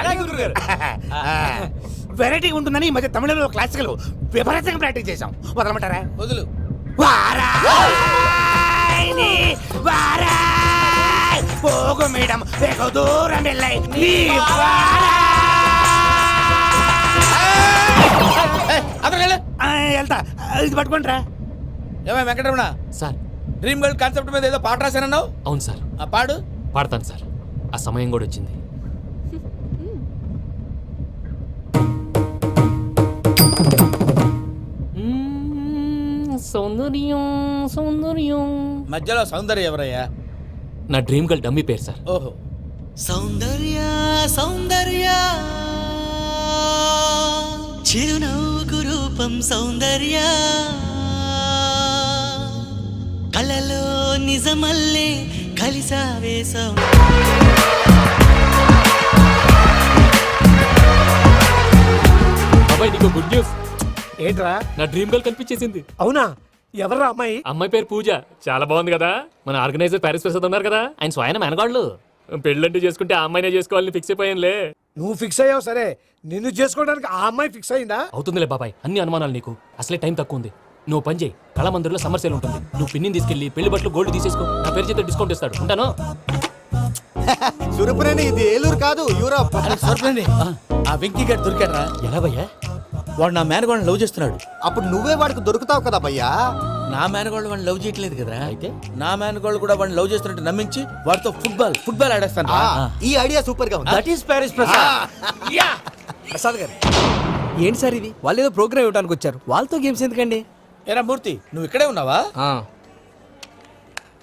వెరైటీ ఉంటుందని ఈ మధ్య తమిళంలో క్లాసికల్ విపరీతంగా ప్రాక్టీస్ చేశాం. వదలమంటారా? వదులు. పోగు మేడం వెగు దూరం వెళ్ళై వెళ్తా, ఇది పట్టుకుంటారా? ఏమై Venkataramana sir, dream girl concept మీద ఏదో పాట రాశానన్నావు? అవును సార్. ఆ పాడు. పాడతాను సార్, ఆ సమయం కూడా వచ్చింది. సౌందర్యం సౌందర్యం. మధ్యలో సౌందర్య ఎవరయ్యా? నా డ్రీమ్ గర్ల్ డమ్మీ పేరు సార్. ఓహో. సౌందర్య సౌందర్య చిరునవ్వుకు రూపం సౌందర్య కలలో నిజమల్లే కలిసావే బాబాయ్ నీకు గుడ్ న్యూస్. ఏంట్రా? నా డ్రీమ్ గర్ల్ కనిపించేసింది. అవునా? ఎవరా అమ్మాయి? అమ్మాయి పేరు పూజ. చాలా బాగుంది కదా. మన ఆర్గనైజర్ ప్యారిస్ ప్రసాద్ ఉన్నారు కదా, ఆయన స్వయం మెనగాళ్ళు. పెళ్ళంటూ చేసుకుంటే ఆ అమ్మాయినే చేసుకోవాలని ఫిక్స్ అయిపోయానులే. నువ్వు ఫిక్స్ అయ్యావు సరే, నిన్ను చేసుకోవడానికి ఆ అమ్మాయి ఫిక్స్ అయిందా? అవుతుందిలే బాబాయ్, అన్ని అనుమానాలు నీకు. అసలే టైం తక్కువ ఉంది. నువ్వు పని చేయి, కళామందిర్లో సమ్మర్ సేల్ ఉంటుంది. నువ్వు పిన్నిని తీసుకెళ్లి పెళ్లి బట్టలు గోల్డ్ తీసేసుకో. నా పేరు చేత డిస్కౌంట్ ఇస్తాడు. ఉంటాను. సురపురేని ఇది ఏలూరు కాదు, యూరోప్. ఆ వెంకీ గారు దొరికాడరా? ఎలా భయ్యా? వాడు నా మేనగోళ్ళని లవ్ చేస్తున్నాడు. అప్పుడు నువ్వే వాడికి దొరుకుతావు కదా భయ్యా. నా మేనగోళ్ళు వాడిని లవ్ చేయట్లేదు కదా. అయితే నా మేనగోళ్ళు కూడా వాడిని లవ్ చేస్తున్నట్టు నమ్మించి వాడితో ఫుట్బాల్ ఆడేస్తాను. ఈ ఐడియా సూపర్ గా ఉంది. That is Paris Prasad. Prasad గారు ఏంటి సార్ ఇది? వాళ్ళు ఏదో ప్రోగ్రామ్ ఇవ్వడానికి వచ్చారు, వాళ్ళతో గేమ్స్ ఎందుకండి? ఏరా మూర్తి, నువ్వు ఇక్కడే ఉన్నావా?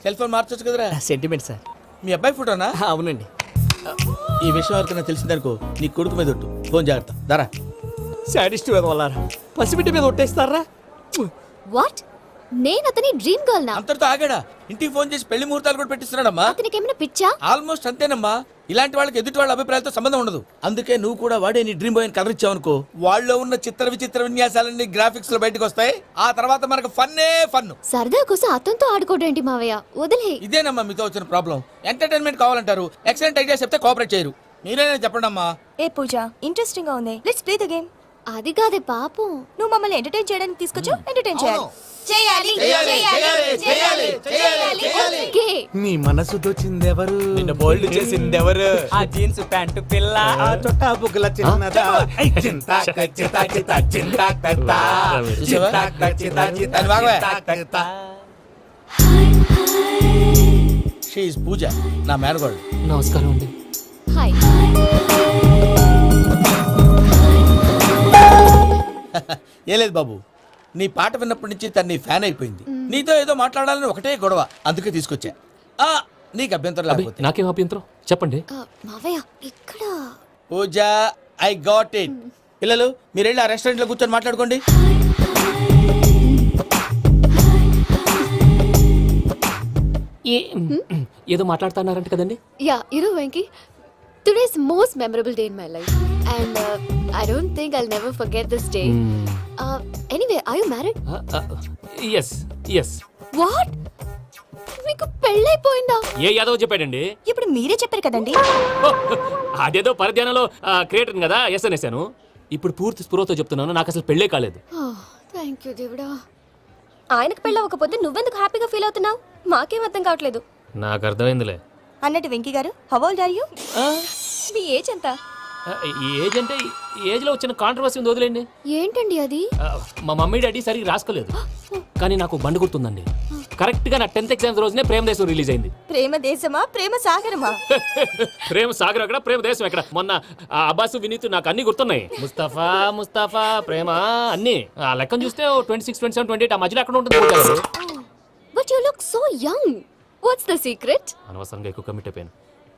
సెల్ ఫోన్ మార్చొచ్చు కదరా. Sentiment sir. మీ అబ్బాయి ఫోటోనా? అవునండి. ఈ విషయం ఎవరికైనా తెలిసిందనుకో నీ కొడుకు మీద ఒట్టు. ఫోన్ జాగ్రత్త. దారా. సాడిస్ట్ మీద వాళ్ళారా, పసిబిడ్డ మీద ఒట్టేస్తారా? వాట్? నేను అతని డ్రీమ్ గర్ల్ నా? అంతటితో ఆగాడా? ఇంటికి ఫోన్ చేసి పెళ్లి ముహూర్తాలు కూడా పెట్టిస్తున్నాడమ్మా. అతనికి ఏమైనా పిచ్చా? ఆల్మోస్ట్ అంతేనమ్మా. ఇలాంటి వాళ్ళకి ఎదుటి వాళ్ళ అభిప్రాయాలతో సంబంధం ఉండదు. అందుకే నువ్వు కూడా వాడే నీ డ్రీమ్ బాయ్ అని కవర్ ఇచ్చావనుకో, వాళ్ళలో ఉన్న చిత్ర విచిత్ర విన్యాసాలన్నీ గ్రాఫిక్స్ లో బయటకు వస్తాయి. ఆ తర్వాత మనకు ఫన్నే ఫన్. సరదా కోసం అతనితో ఆడుకోవడం మావయ్య, వదిలే. ఇదేనమ్మా మీతో వచ్చిన ప్రాబ్లం. ఎంటర్టైన్మెంట్ కావాలంటారు, ఎక్సలెంట్ ఐడియా చెప్తే కోఆపరేట్ చేయరు. మీరేనా చెప్పండి అమ్మా. ఏ పూజ, ఇంట్రెస్టింగ్ గా ఉంది, లెట్స్ ప్లే ద గేమ్. అది కాదే పాపం. నువ్వు మమ్మల్ని ఎంటర్టైన్ చేయడానికి తీసుకొచ్చు, ఎంటర్టైన్ చేయాలి. ఓకే. నీ మనసు దోచిందెవరు? నిన్న బోల్డ్ చేసిందెవరు? ఆ జీన్స్ ప్యాంటు పిల్ల, ఆ చొట్టా బుగ్గల చిన్నదా. షీ ఇస్ పూజ, నా మేనగోడు. నమస్కారం అండి. హాయ్. ఏ లేదు బాబు, నీ పాట విన్నప్పటి నుంచి తను నీ ఫ్యాన్ అయిపోయింది. నీతో ఏదో మాట్లాడాలని ఒకటే గొడవ, అందుకే తీసుకొచ్చా. నీకు అభ్యంతరం లేకపోతే. నాకేం అభ్యంతరం చెప్పండి. మావయ్య ఇక్కడ. పూజ, ఐ గాట్ ఇట్. పిల్లలు మీరు వెళ్ళి ఆ రెస్టారెంట్ లో కూర్చొని మాట్లాడుకోండి. ఏదో మాట్లాడుతున్నారంట కదండి. Yeah, Venky, today's most memorable day in my life, and I don't think I'll never forget this day. Anyway, are you married? Yes yes. What? మీకు పెళ్ళైపోయిందా? ఏ యాదవ్ చెప్పాడండి? ఇప్పుడు మీరే చెప్పారు కదండి. అదేదో పరధ్యానంలో క్రియేటర్ కదా ఎస్ అనేసాను. ఇప్పుడు పూర్తి స్పృహతో చెప్తున్నాను, నాకు అసలు పెళ్ళే కాలేదు. థ్యాంక్ యూ దేవుడా. ఆయనకు పెళ్ళవకపోతే నువ్వెందుకు హ్యాపీగా ఫీల్ అవుతున్నావు? మాకేం అర్థం కావట్లేదు. నాకు అర్థమైందిలే. అన్నట్టు వెంకీ గారు, హౌ ఓల్డ్ ఆర్ యు? మీ ఏజ్ ఎంత? ఈ ఏజ్ అంటే ఈ ఏజ్ లో వచ్చిన కాంట్రవర్సీ ఉంది, వదిలేండి. ఏంటండి అది? మా మమ్మీ డాడీ సరిగ్గా రాసుకోలేదు, కానీ నాకు బండి గుర్తుందండి. కరెక్ట్ గా నా 10th ఎగ్జామ్స్ రోజునే ప్రేమ దేశం రిలీజ్ అయింది. ప్రేమ దేశమా, ప్రేమ సాగరమా? ప్రేమ సాగర్ ఎక్కడ, ప్రేమ దేశం ఎక్కడ? మొన్న అబ్బాసు వినీత్ నాకు అన్ని గుర్తున్నాయి. ముస్తఫా ప్రేమ అన్ని ఆ లెక్కను చూస్తే 26, 27, 28 ఆ మధ్యలో ఎక్కడ ఉంటుంది. But you look so young. What's the secret? అనవసరంగా ఎక్కువ కమిట్ అయిపోయాను.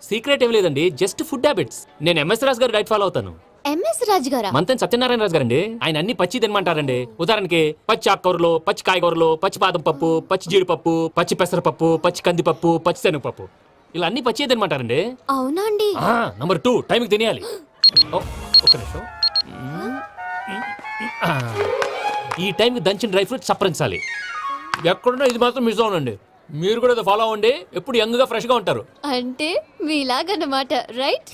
సీక్రెట్ ఏం లేదండి, జస్ట్ ఫుడ్ హ్యాబిట్స్. నేను ఎంఎస్ రాజు గారు డైట్ ఫాలో అవుతాను. ఎంఎస్ రాజు గారా? మంతెన్ సత్యనారాయణ రాజు గారండి. ఆయన అన్ని పచ్చి తినమంటారండి. ఉదాహరణకి పచ్చి ఆకుకూరలు, పచ్చి కాయగూరలు, పచ్చి బాదం పప్పు, పచ్చి జీడిపప్పు, పచ్చి పెసరపప్పు, పచ్చి కందిపప్పు, పచ్చి శనగపప్పు, ఇలా అన్ని పచ్చి తినమంటారండి. అవునా అండి? నంబర్ 2, టైంకి తినేయాలి. ఒక్క నిమిషం. ఈ టైంకి దంచిన డ్రై ఫ్రూట్స్ సప్పరించాలి. ఎక్కడున్నా ఇది మాత్రం మిస్ అవునండి. మీరు కూడా ఫాలో అవ్వండి, ఎప్పుడు యంగ్ గా ఫ్రెష్ గా ఉంటారు. అంటే మీలాగన్నమాట, రైట్?